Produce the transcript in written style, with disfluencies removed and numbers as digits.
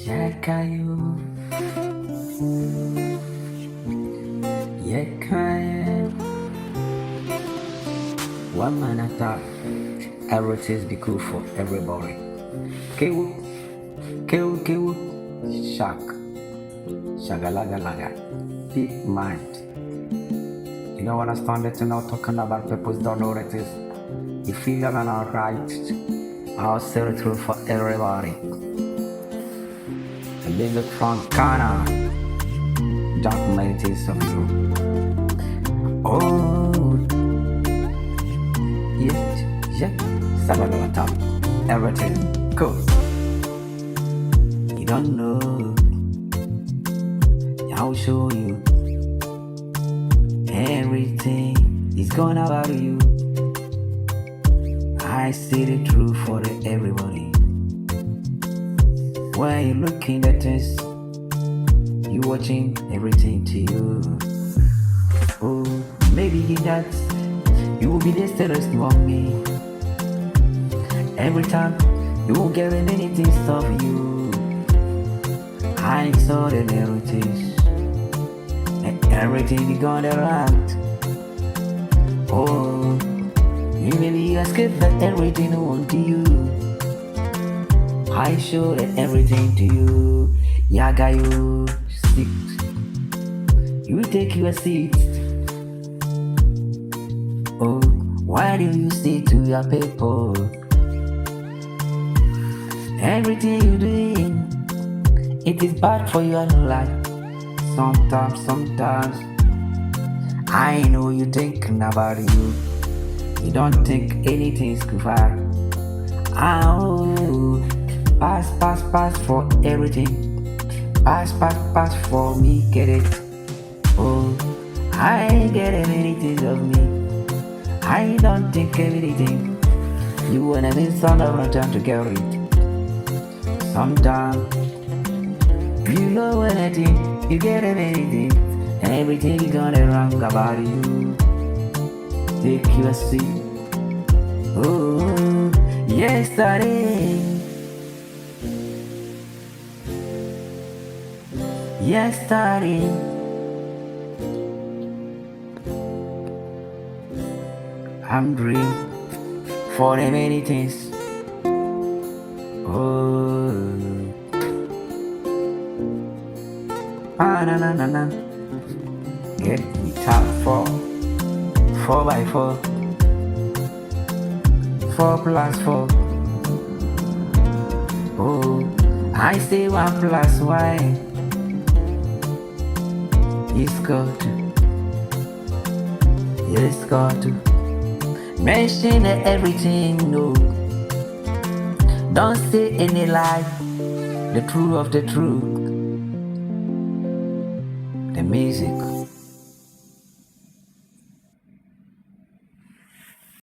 Yakayo, Yakayo. One man at a everything be cool for everybody. Kewu, kewu, shark, shagalagalaga, big mind. You don't understand it, you're not talking about people don't know what it is. You feel you're not right. I'll say it through for everybody. And then the front corner, documentaries of you. Oh, yeah, Sabalota, everything, cool. You don't know, I'll show you. Everything is gone about you. I see the truth for everybody. When you're looking at this, you watching everything to you. Oh, maybe that you will be the status of me. Every time you won't get anything stop you. I saw the narratives and everything is gone around. Oh, you maybe escape that everything I want to you. I showed everything to you. Yaga you sit. You take your seat. Oh, why do you say to your people? Everything you doing, it is bad for your life. Sometimes, I know you thinking about you. You don't think anything's good for. Oh, pass for everything. Pass for me, get it. Oh, I ain't getting anything of me. I don't think anything. You wanna be son of a time to get it. Sometimes you know anything, you get anything. Everything is gonna wrong about you. Take your seat. Oh, yesterday. I'm dreaming for the many things. Oh, na. Get me top 4x4, 4+4. Oh, I say 1+1. It's got to mention everything, no. Don't say any lie, the truth of the truth. The music.